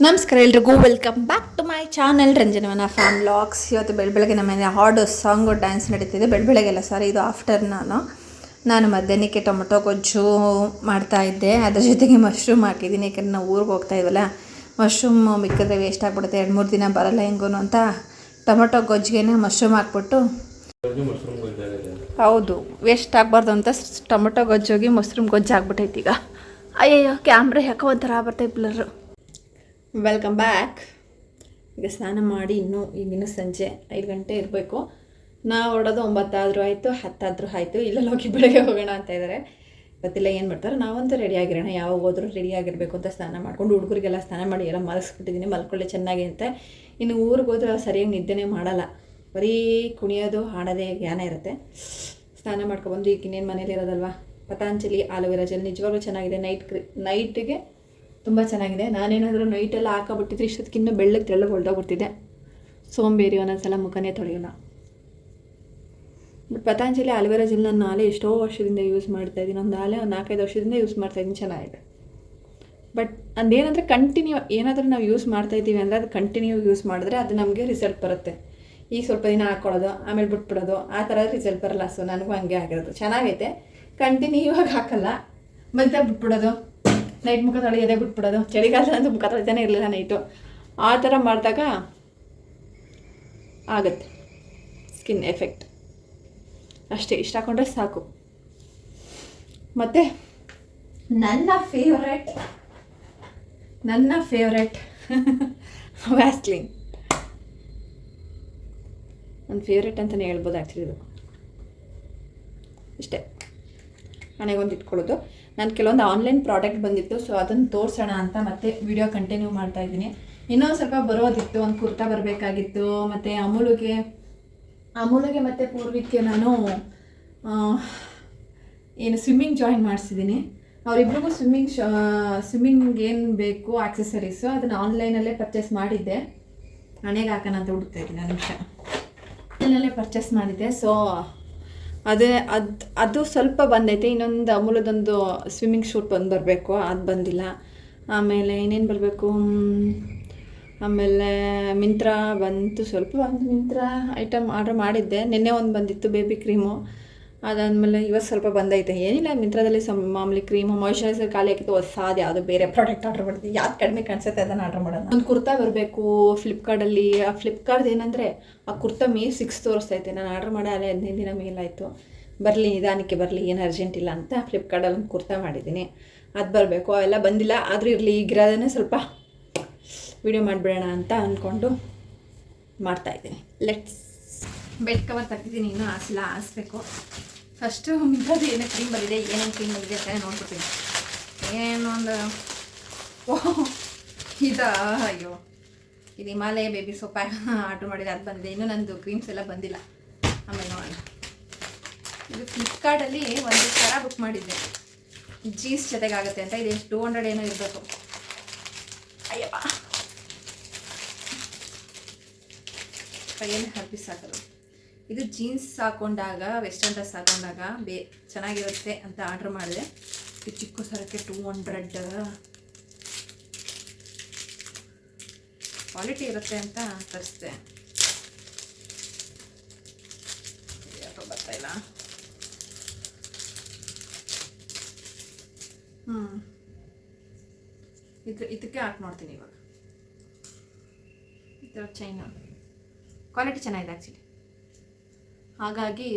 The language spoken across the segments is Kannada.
ನಮಸ್ಕಾರ ಎಲ್ರಿಗೂ welcome back to my channel ರಂಜನವನ ಫ್ಯಾಮ್ ವ್ಲಾಗ್ಸ್. ಇವತ್ತು ಬೆಳಗ್ಗೆ ನಮ್ಮ ಮನೆ ಹಾಡು ಸಾಂಗು ಡ್ಯಾನ್ಸ್ ನಡೀತಿದೆ. ಬೆಳಗ್ಗೆಲ್ಲ ಸಾರಿ, ಇದು ಆಫ್ಟರ್ ನಾನು ಮಧ್ಯಾಹ್ನಕ್ಕೆ ಟೊಮೊಟೊ ಗೊಜ್ಜು ಮಾಡ್ತಾಯಿದ್ದೆ. ಅದ್ರ ಜೊತೆಗೆ ಮಶ್ರೂಮ್ ಹಾಕಿದ್ದೀನಿ, ಯಾಕಂದರೆ ನಾವು ಊರಿಗೆ ಹೋಗ್ತಾ ಇದ್ವಲ್ಲ, ಮಶ್ರೂಮ್ ಮಿಕ್ಕಿದ್ರೆ ವೇಸ್ಟ್ ಆಗಿಬಿಡುತ್ತೆ, 2-3 ದಿನ ಬರೋಲ್ಲ ಹೆಂಗೂ ಅಂತ ಟೊಮೊಟೊ ಗೊಜ್ಜಿಗೆ ಮಶ್ರೂಮ್ ಹಾಕ್ಬಿಟ್ಟು, ಹೌದು ವೇಸ್ಟ್ ಆಗಬಾರ್ದು ಅಂತ ಟೊಮೊಟೊ ಗೊಜ್ಜೋಗಿ ಮಶ್ರೂಮ್ ಗೊಜ್ಜು ಆಗ್ಬಿಟ್ಟೈತೆ. ಈಗ ಅಯ್ಯಯ್ಯೋ ಕ್ಯಾಮ್ರಾ ಯಾಕೋ ಒಂಥರ ಬರ್ತೈತೆ ಬ್ಲರ್. Welcome back. ಈಗ ಸ್ನಾನ ಮಾಡಿ ಈಗಿನ್ನೂ ಸಂಜೆ 5 ಗಂಟೆ ಇರಬೇಕು. ನಾವು ಹೊರಡೋದು 9 ಆದರೂ ಆಯಿತು, 10 ಆದರೂ ಆಯಿತು. ಇಲ್ಲೆಲ್ಲ ಹೋಗಿ ಬೆಳಗ್ಗೆ ಹೋಗೋಣ ಅಂತ ಇದ್ದಾರೆ. ಗೊತ್ತಿಲ್ಲ ಏನು ಮಾಡ್ತಾರೆ. ನಾವಂತೂ ರೆಡಿಯಾಗಿರೋಣ, ಯಾವಾಗ ಹೋದರೂ ರೆಡಿಯಾಗಿರಬೇಕು ಅಂತ ಸ್ನಾನ ಮಾಡ್ಕೊಂಡು ಹುಡುಗರಿಗೆಲ್ಲ ಸ್ನಾನ ಮಾಡಿ ಎಲ್ಲ ಮಲಗಿಸ್ಬಿಟ್ಟಿದ್ದೀನಿ, ಮಲ್ಕೊಳ್ಳಿ ಚೆನ್ನಾಗಿ ಅಂತ. ಇನ್ನು ಊರಿಗೆ ಹೋದ್ರೆ ಸರಿಯಾಗಿ ನಿದ್ದೆನೇ ಮಾಡಲ್ಲ, ಬರೀ ಕುಣಿಯೋದು ಹಾಡೋದೇ ಜ್ಞಾನ ಇರುತ್ತೆ. ಸ್ನಾನ ಮಾಡ್ಕೊಬಂದು ಈಗ ಇನ್ನೇನು ಮನೇಲಿ ಇರೋದಲ್ವ, ಪತಾಂಜಲಿ ಆಲೋವೆರಾ ಜೆಲ್ ನಿಜವಾಗ್ಲೂ ಚೆನ್ನಾಗಿದೆ. ನೈಟಿಗೆ ತುಂಬ ಚೆನ್ನಾಗಿದೆ. ನಾನೇನಾದರೂ ನೈಟೆಲ್ಲ ಹಾಕೋಬಿಟ್ಟಿದ್ರೆ ಇಷ್ಟೊತ್ತಿಗಿನ್ನೂ ತೆಳ್ಳಗೆ ಹೊಳ್ದೋಗ್ಬಿಡ್ತಿದ್ದೆ. ಸೋಂಬೇರಿ, ಒಂದೊಂದ್ಸಲ ಮುಖನೇ ತೊಳೆಯೋಲ್ಲ. ಬಟ್ ಪತಾಂಜಲಿ ಆಲೋವೆರಾ ಜೆಲ್ ನಾನು ನಾಳೆ ಎಷ್ಟೋ ವರ್ಷದಿಂದ ಯೂಸ್ ಮಾಡ್ತಾಯಿದ್ದೀನಿ. ಒಂದು 4-5 ವರ್ಷದಿಂದ ಯೂಸ್ ಮಾಡ್ತಾಯಿದ್ದೀನಿ, ಚೆನ್ನಾಗಿದೆ. ಬಟ್ ಅದೇನಂದರೆ ಕಂಟಿನ್ಯೂ ಏನಾದರೂ ನಾವು ಯೂಸ್ ಮಾಡ್ತಾಯಿದ್ದೀವಿ ಅಂದರೆ ಅದು ಕಂಟಿನ್ಯೂ ಯೂಸ್ ಮಾಡಿದ್ರೆ ಅದು ನಮಗೆ ರಿಸಲ್ಟ್ ಬರುತ್ತೆ. ಈಗ ಸ್ವಲ್ಪ ದಿನ ಹಾಕ್ಕೊಳ್ಳೋದು, ಆಮೇಲೆ ಬಿಟ್ಬಿಡೋದು, ಆ ಥರ ರಿಸಲ್ಟ್ ಬರಲ್ಲ. ಸೊ ನನಗೂ ಹಂಗೆ ಆಗಿರೋದು. ಚೆನ್ನಾಗೈತೆ, ಕಂಟಿನ್ಯೂ ಆಗಿ ಹಾಕಲ್ಲ, ಮತ್ತೆ ಬಿಟ್ಬಿಡೋದು, ನೈಟ್ ಮುಖ ತೊಳೆಯೋದೇ ಬಿಟ್ಬಿಡೋದು. ಚಳಿಗಾಲದಂತೂ ಮುಖ ತೊಳಿತಾನೆ ಇರಲಿಲ್ಲ ನೈಟು. ಆ ಥರ ಮಾಡಿದಾಗ ಆಗುತ್ತೆ ಸ್ಕಿನ್ ಎಫೆಕ್ಟ್. ಅಷ್ಟೇ, ಇಷ್ಟ ಹಾಕೊಂಡ್ರೆ ಸಾಕು. ಮತ್ತು ನನ್ನ ಫೇವ್ರೆಟ್ ವ್ಯಾಸ್ಲಿನ್ ನನ್ನ ಫೇವ್ರೆಟ್ ಅಂತಲೇ ಹೇಳ್ಬೋದು ಆ್ಯಕ್ಚುಲಿ. ಇದು ಇಷ್ಟೇ ಮನೆಗೊಂದು ಇಟ್ಕೊಳ್ಳೋದು. ನಾನು ಕೆಲವೊಂದು ಆನ್ಲೈನ್ ಪ್ರಾಡಕ್ಟ್ ಬಂದಿತ್ತು, ಸೊ ಅದನ್ನು ತೋರಿಸೋಣ ಅಂತ ಮತ್ತೆ ವಿಡಿಯೋ ಕಂಟಿನ್ಯೂ ಮಾಡ್ತಾಯಿದ್ದೀನಿ. ಇನ್ನೊಂದು ಸ್ವಲ್ಪ ಬರೋದಿತ್ತು, ಒಂದು ಕುರ್ತಾ ಬರಬೇಕಾಗಿತ್ತು. ಮತ್ತು ಅಮೂಲಿಗೆ ಮತ್ತು ಪೂರ್ವಿಕ್ಕೆ ನಾನು ಸ್ವಿಮ್ಮಿಂಗ್ ಜಾಯಿನ್ ಮಾಡಿಸಿದ್ದೀನಿ. ಅವರಿಬ್ರಿಗೂ ಸ್ವಿಮ್ಮಿಂಗ್ ಏನು ಬೇಕು ಆಕ್ಸೆಸರೀಸು ಅದನ್ನು ಆನ್ಲೈನಲ್ಲೇ ಪರ್ಚೇಸ್ ಮಾಡಿದ್ದೆ. ಮನೆಗೆ ಹಾಕೋಣ ಅಂತ ಹುಡುಕ್ತಾಯಿದ್ದೀನಿ, ನಿಮಿಷ ಆನ್ಲೈನಲ್ಲೇ ಪರ್ಚೇಸ್ ಮಾಡಿದ್ದೆ. ಸೊ ಅದು ಸ್ವಲ್ಪ ಬಂದೈತೆ. ಇನ್ನೊಂದು ಅಮೂಲದೊಂದು ಸ್ವಿಮ್ಮಿಂಗ್ ಶೂಟ್ ಬರಬೇಕು, ಅದು ಬಂದಿಲ್ಲ. ಆಮೇಲೆ ಇನ್ನೇನು ಬರಬೇಕು, ಆಮೇಲೆ ಮಿಂತ್ರಾ ಬಂತು, ಸ್ವಲ್ಪ ಮಿಂತ್ರಾ ಐಟಮ್ ಆರ್ಡ್ರ್ ಮಾಡಿದ್ದೆ. ನಿನ್ನೆ ಒಂದು ಬಂದಿತ್ತು ಬೇಬಿ ಕ್ರೀಮು, ಅದಾದಮೇಲೆ ಇವತ್ತು ಸ್ವಲ್ಪ ಬಂದೈತೆ. ಏನಿಲ್ಲ, ಮಿಂತ್ರಾದಲ್ಲಿ ಮಾಮೂಲಿ ಕ್ರೀಮು, ಮಾಯ್ಶ್ಚರೈಸರ್ ಖಾಲಿ ಆಗಿತ್ತು, ಹೊಸಾದು ಯಾವುದೋ ಬೇರೆ ಪ್ರಾಡಕ್ಟ್ ಆರ್ಡ್ರ್ ಮಾಡಿದ್ವಿ. ಯಾವ್ದು ಕಡಿಮೆ ಕಾಣಿಸುತ್ತೆ ಅದನ್ನು ಆರ್ಡ್ರ್ ಮಾಡೋಣ. ಒಂದು ಕುರ್ತಾ ಬರಬೇಕು ಫ್ಲಿಪ್ಕಾರ್ಟಲ್ಲಿ. ಆ ಫ್ಲಿಪ್ಕಾರ್ಟ್ ಏನಂದರೆ ಆ ಕುರ್ತಾ ಮೇ 6 ತೋರಿಸ್ತೈತೆ. ನಾನು ಆರ್ಡ್ರ್ ಮಾಡಿ ಅಲ್ಲೇ 15 ದಿನ ಮೇಲಾಯಿತು. ಬರಲಿ, ನಿಧಾನಕ್ಕೆ ಬರಲಿ, ಏನು ಅರ್ಜೆಂಟ್ ಇಲ್ಲ ಅಂತ ಫ್ಲಿಪ್ಕಾರ್ಟಲ್ಲಿ ಒಂದು ಕುರ್ತಾ ಮಾಡಿದ್ದೀನಿ, ಅದು ಬರಬೇಕು. ಅವೆಲ್ಲ ಬಂದಿಲ್ಲ, ಆದರೂ ಇರಲಿ, ಈಗಿರೋದನ್ನೇ ಸ್ವಲ್ಪ ವಿಡಿಯೋ ಮಾಡಿಬಿಡೋಣ ಅಂತ ಅಂದ್ಕೊಂಡು ಮಾಡ್ತಾಯಿದ್ದೀನಿ. ಬೆಡ್ ಕವರ್ ತೆಗ್ದಿದ್ದೀನಿ, ಇನ್ನೂ ಹಾಸಬೇಕು. ಫಸ್ಟು ಮಿಂತ್ರಾದು ಏನೋ ಕ್ರೀಮ್ ಬಂದಿದೆ, ಏನೇನು ಕ್ರೀಮ್ ಬಂದಿದೆ ಅಂತ ನೋಡ್ಬಿಡ್ತೀನಿ. ಏನೊಂದು ಅಯ್ಯೋ, ಇದು ಹಿಮಾಲಯ ಬೇಬಿ ಸೋಪ್ ಆರ್ಡ್ರ್ ಮಾಡಿದೆ, ಅದು ಬಂದಿದೆ. ಇನ್ನೂ ನಂದು ಕ್ರೀಮ್ಸ್ ಎಲ್ಲ ಬಂದಿಲ್ಲ, ಆಮೇಲೆ ನೋಡೋಣ. ಇದು ಫ್ಲಿಪ್ಕಾರ್ಟಲ್ಲಿ ಒಂದು ಥರ ಬುಕ್ ಮಾಡಿದ್ದೆ, ಜೀನ್ಸ್ ಜೊತೆಗಾಗುತ್ತೆ ಅಂತ. ಇದು 200 ಏನೋ ಇರಬೇಕು. ಅಯ್ಯಪ್ಪ, ಕೈಯಲ್ಲಿ ಹರ್ಬಿಸ್ ಹಾಕೋದು. ಇದು ಜೀನ್ಸ್ ಹಾಕೊಂಡಾಗ, ವೆಸ್ಟರ್ನ್ ಡ್ರೆಸ್ ಹಾಕೊಂಡಾಗ ಚೆನ್ನಾಗಿರುತ್ತೆ ಅಂತ ಆರ್ಡ್ರ್ ಮಾಡಿದೆ. ಇದು ಚಿಕ್ಕ ಸರಕ್ಕೆ 200 ಕ್ವಾಲಿಟಿ ಇರುತ್ತೆ ಅಂತ ತರಿಸಿದೆ. ಯಾಕೋ ಬರ್ತಾಯಿಲ್ಲ. ಇದಕ್ಕೆ ಹಾಕಿ ನೋಡ್ತೀನಿ ಇವಾಗ. ಈ ಥರ ಚೈನ ಕ್ವಾಲಿಟಿ ಚೆನ್ನಾಗಿದೆ ಆ್ಯಕ್ಚುಲಿ, ಹಾಗಾಗಿ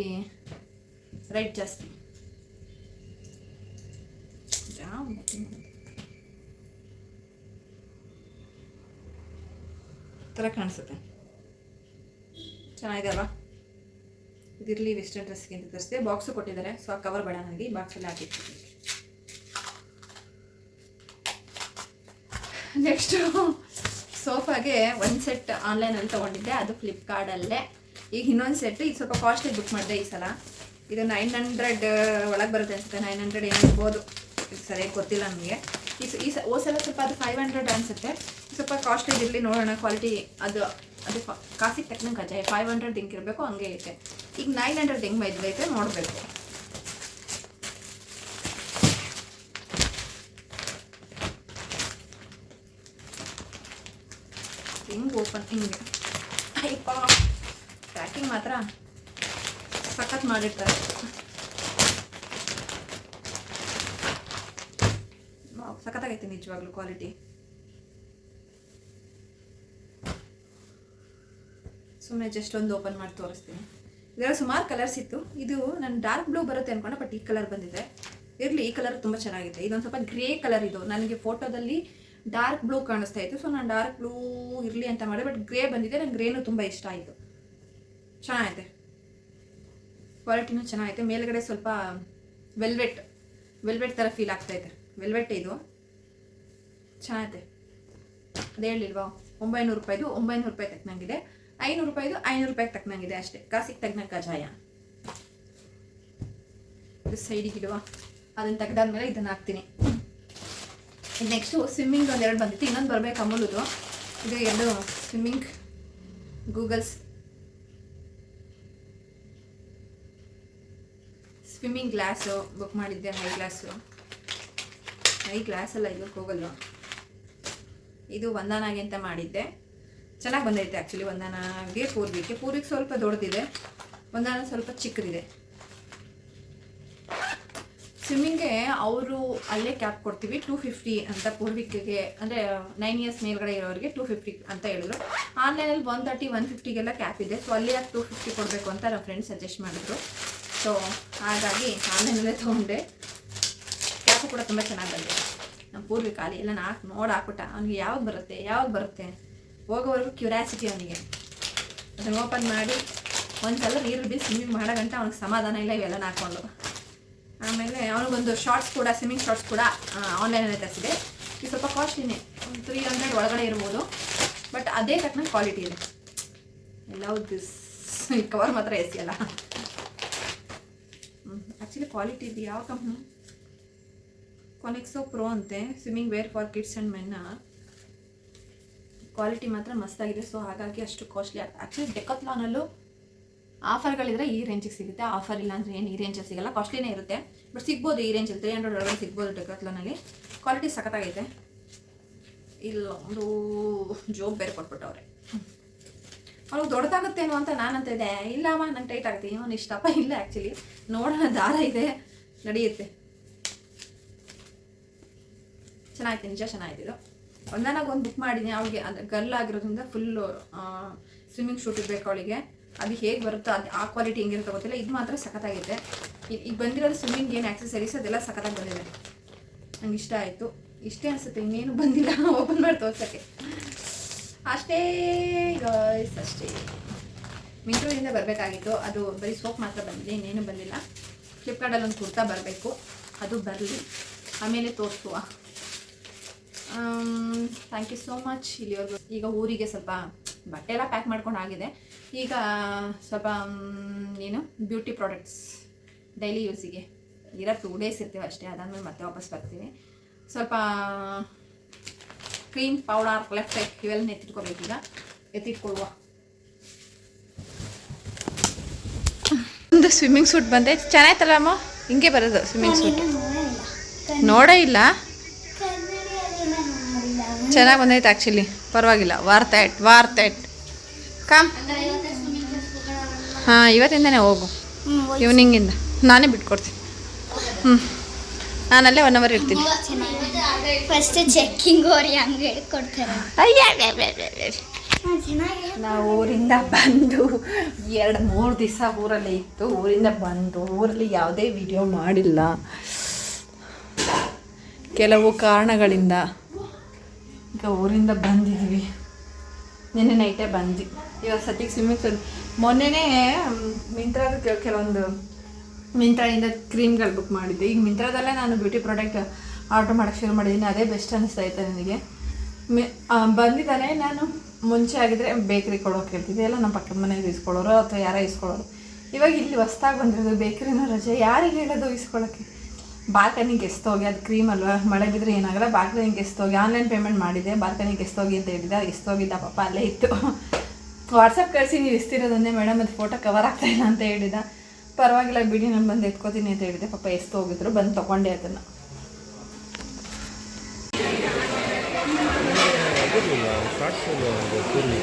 ರೇಟ್ ಜಾಸ್ತಿ. ಥರ ಕಾಣಿಸುತ್ತೆ, ಚೆನ್ನಾಗಿದೆ ಅಲ್ವಾ? ಇದಿರಲಿ, ವೆಸ್ಟರ್ನ್ ಡ್ರೆಸ್ಗೆ ಅಂತ ತರಿಸಿದೆ. ಬಾಕ್ಸು ಕೊಟ್ಟಿದ್ದಾರೆ, ಸೊ ಆ ಕವರ್ ಬೇಡ ನನಗೆ, ಈ ಬಾಕ್ಸಲ್ಲಿ ಹಾಕಿರ್ತೀನಿ. ನೆಕ್ಸ್ಟು ಸೋಫಾಗೆ ಒಂದು ಸೆಟ್ ಆನ್ಲೈನಲ್ಲಿ ತೊಗೊಂಡಿದ್ದೆ, ಅದು ಫ್ಲಿಪ್ಕಾರ್ಟಲ್ಲೇ. ಈಗ ಇನ್ನೊಂದು ಸೆಟ್, ಇದು ಸ್ವಲ್ಪ ಕಾಸ್ಟ್ಲಿ ಬುಕ್ ಮಾಡಿದೆ ಈ ಸಲ. ಇದು 900 ಒಳಗೆ ಬರುತ್ತೆ ಅನಿಸುತ್ತೆ, 900 ಏನಿರ್ಬೋದು, ಇದು ಸರಿಯಾಗಿ ಗೊತ್ತಿಲ್ಲ ನನಗೆ. ಸಲ ಸ್ವಲ್ಪ ಅದು 500 ಅನಿಸುತ್ತೆ. ಸ್ವಲ್ಪ ಕಾಸ್ಟ್ಲಿ ಇರಲಿ, ನೋಡೋಣ ಕ್ವಾಲಿಟಿ. ಅದು ಕಾಸಿಗೆ ತಕ್ಕಂಗೆ ಕಜಾಯ 500 ಹೆಂಗೆ ಇರಬೇಕು ಹಂಗೆ ಐತೆ. ಈಗ 900 ಹೆಂಗೆ ಬೈದೈತೆ ನೋಡಬೇಕು. ಹಿಂಗೆ ಓಪನ್ ಹಿಂಗೆ ಅಯ್ಯಪ್ಪ ಪ್ಯಾಕಿಂಗ್ ಮಾತ್ರ ಸಖತ್ ಮಾಡಿರ್ತಾರೆ. ಸಖತ್ತಾಗೈತೆ ನಿಜವಾಗ್ಲೂ ಕ್ವಾಲಿಟಿ. ಸುಮ್ಮನೆ ಜಸ್ಟ್ ಒಂದು ಓಪನ್ ಮಾಡಿ ತೋರಿಸ್ತೀನಿ. ಇದರಲ್ಲಿ ಸುಮಾರು ಕಲರ್ಸ್ ಇತ್ತು. ಇದು ನಾನು ಡಾರ್ಕ್ ಬ್ಲೂ ಬರುತ್ತೆ ಅನ್ಕೊಂಡೆ, ಬಟ್ ಈ ಕಲರ್ ಬಂದಿದೆ. ಇರಲಿ, ಈ ಕಲರ್ ತುಂಬ ಚೆನ್ನಾಗಿದೆ. ಇದೊಂದು ಸ್ವಲ್ಪ ಗ್ರೇ ಕಲರ್. ಇದು ನನಗೆ ಫೋಟೋದಲ್ಲಿ ಡಾರ್ಕ್ ಬ್ಲೂ ಕಾಣಿಸ್ತಾ ಇತ್ತು, ಸೊ ನಾನು ಡಾರ್ಕ್ ಬ್ಲೂ ಇರಲಿ ಅಂತ ಮಾಡಿದೆ. ಬಟ್ ಗ್ರೇ ಬಂದಿದೆ. ನನಗೆ ಗ್ರೇನು ತುಂಬ ಇಷ್ಟ ಆಯಿತು. ಚೆನ್ನಾಗೈತೆ, ಕ್ವಾಲಿಟಿನೂ ಚೆನ್ನಾಗೈತೆ. ಮೇಲ್ಗಡೆ ಸ್ವಲ್ಪ ವೆಲ್ವೆಟ್ ಥರ ಫೀಲ್ ಆಗ್ತಾಯಿದೆ. ವೆಲ್ವೆಟ್ ಇದು ಚೆನ್ನಾಗೈತೆ. ಅದು ಹೇಳಿಲ್ವಾ, 900 ರೂಪಾಯಿದು 900 ರೂಪಾಯಿ ತಕ್ಕನಂಗಿದೆ, 500 ರೂಪಾಯಿದು 500 ರೂಪಾಯಿಗೆ ತಕ್ಕನಂಗಿದೆ ಅಷ್ಟೇ. ಕಾಸಿಗೆ ತಗ್ನ ಕಜಾಯ. ಇದು ಸೈಡಿಗೆ ಇಡುವ. ಅದನ್ನು ತೆಗೆದಾದ್ಮೇಲೆ ಇದನ್ನು ಹಾಕ್ತೀನಿ. ನೆಕ್ಸ್ಟು ಸ್ವಿಮ್ಮಿಂಗ್ ಒಂದೆರಡು ಬಂದಿತ್ತು, ಇನ್ನೊಂದು ಬರಬೇಕು ಅಮೂಲದು. ಇದು ಎರಡು swimming Google's swimming glass book ಮಾಡಿದ್ದೆ. ಹೈ ಗ್ಲಾಸ್ ಅಲ್ಲ ಇದು, ಗೂಗಲ್ಲು. ಇದು ವಂದನಾಗೆ ಅಂತ ಮಾಡಿದ್ದೆ. ಚೆನ್ನಾಗಿ ಬಂದೈತೆ ಆ್ಯಕ್ಚುಲಿ. ವಂದನಾಗೆ ಪೂರ್ವಿಗೆ ಸ್ವಲ್ಪ ದೊಡ್ಡದಿದೆ, ವಂದನ ಸ್ವಲ್ಪ ಚಿಕ್ಕದಿದೆ. ಸ್ವಿಮ್ಮಿಂಗ್ಗೆ ಅವರು ಅಲ್ಲೇ ಕ್ಯಾಪ್ ಕೊಡ್ತೀವಿ 250 ಅಂತ. ಪೂರ್ವಿಕೆಗೆ ಅಂದರೆ 9 ಇಯರ್ಸ್ ಮೇಲ್ಗಡೆ ಇರೋರಿಗೆ 250 ಅಂತ ಹೇಳಿದ್ರು. ಆನ್ಲೈನಲ್ಲಿ 130, 150ಗೆಲ್ಲ ಕ್ಯಾಪ್ ಇದೆ. ಸೊ ಅಲ್ಲಿ ಯಾಕೆ 250 ಕೊಡಬೇಕು ಅಂತ ನಮ್ಮ ಫ್ರೆಂಡ್ಸ್ ಸಜೆಸ್ಟ್ ಮಾಡಿದ್ರು. ಸೊ ಹಾಗಾಗಿ ಆನ್ಲೈನಲ್ಲೇ ತೊಗೊಂಡೆ. ಕ್ಯಾಪು ಕೂಡ ತುಂಬ ಚೆನ್ನಾಗಿ ಬಂದಿದೆ. ನಮ್ಮ ಪೂರ್ವಿ ಖಾಲಿ ಎಲ್ಲ ಹಾಕ್ಬಿಟ್ಟ. ಅವ್ನಿಗೆ ಯಾವಾಗ ಬರುತ್ತೆ ಹೋಗೋವರೆಗೂ ಕ್ಯೂರಿಯಾಸಿಟಿ ಅವನಿಗೆ. ಅದನ್ನು ಓಪನ್ ಮಾಡಿ ಒಂದ್ಸಲ ನೀರು ಬಿದ್ದು ಸ್ವಿಮ್ಮಿಂಗ್ ಮಾಡೋ ಗಂಟ ಅವ್ನಿಗೆ ಸಮಾಧಾನ ಇಲ್ಲ ಇವೆಲ್ಲ ಹಾಕ್ಕೊಂಡು. ಆಮೇಲೆ ಅವನಿಗೊಂದು ಸ್ವಿಮ್ಮಿಂಗ್ ಶಾರ್ಟ್ಸ್ ಕೂಡ ಆನ್ಲೈನಲ್ಲಿ ತರಿಸಿದೆ. ಇದು ಸ್ವಲ್ಪ ಕಾಸ್ಟ್ಲಿನೇ, 300 ಒಳಗಡೆ ಇರ್ಬೋದು. ಬಟ್ ಅದೇ ತಕ್ಕನ ಕ್ವಾಲಿಟಿ ಇದೆ. Love this. ಈ ಕವರ್ ಮಾತ್ರ ಎಸಿ ಅಲ್ಲ. ಆ್ಯಕ್ಚುಲಿ ಕ್ವಾಲಿಟಿ ಇದೆ. ಯಾವ ಕಂಪ್ನಿ? ಕೊನೆಕ್ಸೋ ಪ್ರೋ ಅಂತೆ. Swimming wear for kids and ಮೆನ್ನ. ಕ್ವಾಲಿಟಿ ಮಾತ್ರ ಮಸ್ತಾಗಿದೆ. ಸೊ ಹಾಗಾಗಿ ಅಷ್ಟು ಕಾಸ್ಟ್ಲಿ ಆಗ್ತದೆ. ಆ್ಯಕ್ಚುಲಿ ಡೆಕಾಥ್ಲಾನಲ್ಲೂ ಆಫರ್ಗಳಿದ್ರೆ ಈ ರೇಂಜಿಗೆ ಸಿಗುತ್ತೆ. ಆಫರ್ ಇಲ್ಲ ಅಂದರೆ ಏನು ಈ ರೇಂಜಲ್ಲಿ ಸಿಗಲ್ಲ, ಕಾಸ್ಟ್ಲಿನೇ ಇರುತ್ತೆ. ಬಟ್ ಸಿಗ್ಬೋದು ಈ ರೇಂಜಲ್ಲಿ, 300 ಒಳಗಡೆ ಸಿಗ್ಬೋದು ಡೆಕಾಥ್ಲಾನಲ್ಲಿ. ಕ್ವಾಲಿಟಿ ಸಖತ್ತಾಗೈತೆ. ಇಲ್ಲ ಒಂದು ಜೋಬ್ ಬೇರೆ ಕೊಟ್ಬಿಟ್ಟವ್ರೆ. ಅವ್ನಿಗೆ ದೊಡ್ಡದಾಗುತ್ತೇನೋ ಅಂತ ನಾನಂತ ಇದೆ. ಇಲ್ಲಮ್ಮ ನಂಗೆ ಟೈಟ್ ಆಗುತ್ತೆ. ಇವನು ಇಷ್ಟಪ್ಪ ಇಲ್ಲ ಆ್ಯಕ್ಚುಲಿ. ನೋಡೋಣ, ದಾರ ಇದೆ, ನಡೆಯುತ್ತೆ. ಚೆನ್ನಾಗಿತ್ತು, ನಿಜ ಚೆನ್ನಾಗಿದ್ದು. ಒಂದನಾಗೊಂದು ಬುಕ್ ಮಾಡಿದ್ದೀನಿ ಅವಳಿಗೆ. ಅದು ಗರ್ಲ್ ಆಗಿರೋದ್ರಿಂದ ಫುಲ್ಲು ಸ್ವಿಮ್ಮಿಂಗ್ ಶೂಟ್ ಇರಬೇಕು ಅವಳಿಗೆ. ಅದು ಹೇಗೆ ಬರುತ್ತೋ ಆ ಕ್ವಾಲಿಟಿ ಹೆಂಗಿರುತ್ತೆ ಗೊತ್ತಿಲ್ಲ. ಇದು ಮಾತ್ರ ಸಖತ್ತಾಗಿದೆ. ಈಗ ಬಂದಿರೋದು ಸ್ವಿಮ್ಮಿಂಗ್ ಏನು ಆಕ್ಸೆಸರೀಸ್ ಅದೆಲ್ಲ ಸಖತ್ತಾಗಿ ಬಂದಿದೆ. ನಂಗೆ ಇಷ್ಟ ಆಯಿತು. ಇಷ್ಟೇ ಅನಿಸುತ್ತೆ, ಇನ್ನೇನು ಬಂದಿಲ್ಲ ಓಪನ್ ಮಾಡಿ ತೋರ್ಸೋಕ್ಕೆ. ಅಷ್ಟೇ ಗಾಯ್ಸ್, ಅಷ್ಟೇ. ಮಿಂತ್ರೋದಿಂದ ಬರಬೇಕಾಗಿತ್ತು. ಅದು ಬರೀ ಸೋಪ್ ಮಾತ್ರ ಬಂದಿದೆ, ಇನ್ನೇನು ಬಂದಿಲ್ಲ. ಫ್ಲಿಪ್ಕಾರ್ಟಲ್ಲಿ ಒಂದು ಕುರ್ತಾ ಬರಬೇಕು, ಅದು ಬರಲಿ, ಆಮೇಲೆ ತೋರಿಸುವ. ಥ್ಯಾಂಕ್ ಯು ಸೋ ಮಚ್ ಇಲ್ಲಿವರೆಗೂ. ಈಗ ಊರಿಗೆ ಸ್ವಲ್ಪ ಬಟ್ಟೆ ಎಲ್ಲ ಪ್ಯಾಕ್ ಮಾಡ್ಕೊಂಡು ಆಗಿದೆ. ಈಗ ಸ್ವಲ್ಪ ಏನು ಬ್ಯೂಟಿ ಪ್ರಾಡಕ್ಟ್ಸ್ ಡೈಲಿ ಯೂಸಿಗೆ ಇರೋ 2 ಡೇಸ್ ಇರ್ತೀವಿ ಅಷ್ಟೇ. ಅದಾದಮೇಲೆ ಮತ್ತೆ ವಾಪಸ್ ಬರ್ತೀವಿ. ಸ್ವಲ್ಪ ಕ್ರೀಮ್, ಪೌಡರ್, ಲೆಫ್ಟೆಕ್ ಇವೆಲ್ಲ ಎತ್ತಿಟ್ಕೋಬೇಕೀಗ. ಎತ್ತಿಟ್ಕೊಳ್ಳುವ. ಒಂದು ಸ್ವಿಮ್ಮಿಂಗ್ ಸೂಟ್ ಬಂದೈತೆ. ಚೆನ್ನಾಯ್ತಲ್ಲ ಅಮ್ಮ? ಹಿಂಗೆ ಬರೋದು ಸ್ವಿಮ್ಮಿಂಗ್ ಸೂಟ್. ನೋಡೇ ಇಲ್ಲ, ಚೆನ್ನಾಗಿ ಬಂದೈತೆ ಆ್ಯಕ್ಚುಲಿ. ಪರವಾಗಿಲ್ಲ. ವಾರ್ತ್ ಎಟ್ ಕಮ್. ಹಾಂ, ಇವತ್ತಿಂದನೇ ಹೋಗು, ಈವ್ನಿಂಗಿಂದ ನಾನೇ ಬಿಟ್ಕೊಡ್ತೀನಿ. ನಾನಲ್ಲೇ 1 ಅವರ್ ಇರ್ತೀನಿ. ಫಸ್ಟ್ ಚೆಕ್ಕಿಂಗ್ ಅವ್ರಿಗೆ ಹಂಗೆ ಹೇಳ್ಕೊಡ್ತಾರೆ. ನಾವು ಊರಿಂದ ಬಂದು 2-3 ದಿವಸ ಊರಲ್ಲೇ ಇತ್ತು. ಊರಿಂದ ಬಂದು ಊರಲ್ಲಿ ಯಾವುದೇ ವಿಡಿಯೋ ಮಾಡಿಲ್ಲ ಕೆಲವು ಕಾರಣಗಳಿಂದ. ಈಗ ಊರಿಂದ ಬಂದಿದ್ದೀವಿ. ನಿನ್ನೆ ನೈಟೇ ಬಂದು ಇವಾಗ ಸದ್ಯಕ್ಕೆ ಸ್ವಿಮ್ಮಿಂಗ್ ಸೂಟ್. ಮೊನ್ನೆನೇ ಮಿಂತ್ರಾದ ಕೆಲವೊಂದು ಮಿಂತ್ರಾದಿಂದ ಕ್ರೀಮ್ಗಳು ಬುಕ್ ಮಾಡಿದ್ದೆ. ಈಗ ಮಿಂತ್ರಾದಲ್ಲೇ ನಾನು ಬ್ಯೂಟಿ ಪ್ರಾಡಕ್ಟ್ ಆರ್ಡ್ರ್ ಮಾಡೋಕ್ಕೆ ಶುರು ಮಾಡಿದ್ದೀನಿ. ಅದೇ ಬೆಸ್ಟ್ ಅನ್ನಿಸ್ತಾ ಇತ್ತು ನನಗೆ. ಬಂದಿದ್ದಾನೆ. ನಾನು ಮುಂಚೆ ಆಗಿದ್ರೆ ಬೇಕ್ರಿ ಕೊಡೋಕೆ ಹೇಳ್ತಿದ್ದೆ, ಎಲ್ಲ ನಮ್ಮ ಪಕ್ಕದ ಮನೆಯಲ್ಲಿ ಇಸ್ಕೊಳ್ಳೋರು ಅಥವಾ ಯಾರೋ ಇಸ್ಕೊಳ್ಳೋರು. ಇವಾಗ ಇಲ್ಲಿ ಹೊಸ್ದಾಗಿ ಬಂದಿರೋದು, ಬೇಕ್ರಿನೂ ರಜೆ, ಯಾರಿಗೆ ಹೇಳೋದು ಇಸ್ಕೊಳ್ಳೋಕ್ಕೆ. ಬಾಲ್ಕನಿಗೆ ಎಸ್ತೋಗಿ, ಅದು ಕ್ರೀಮ್ ಅಲ್ವಾ, ಮಳೆ ಬಿದ್ದರೆ ಏನಾಗಲ್ಲ. ಬಾಲ್ಕನಿಗೆ ಎಸ್ತೋಗಿ ಆನ್ಲೈನ್ ಪೇಮೆಂಟ್ ಮಾಡಿದ್ದೆ. ಬಾಲ್ಕನಿಗೆ ಎಸ್ತೋಗಿ ಅಂತ ಹೇಳಿದ್ದೆ, ಎಸ್ತೋಗಿದ್ದ ಪಾಪ ಅಲ್ಲೇ ಇತ್ತು. ವಾಟ್ಸಪ್ ಕಳಿಸಿ ನೀವು ಇಸ್ತಿರೋದನ್ನೇ ಮೇಡಮ್, ಅದು ಫೋಟೋ ಕವರ್ ಆಗ್ತಾಯಿಲ್ಲ ಅಂತ ಹೇಳಿದ. ಪರವಾಗಿಲ್ಲ ಬಿಡಿ, ನಾನು ಬಂದು ಎತ್ಕೋತೀನಿ ಅಂತ ಹೇಳಿದೆ. ಪಾಪ ಎಸ್ತೋಗಿದ್ರು, ಬಂದು ತೊಗೊಂಡೆ ಅದನ್ನು. ಇದಿರಲಿಲ್ಲ ಶಾರ್ಟ್ಸ್ ಒಂದು ಕೂರಿದೆ.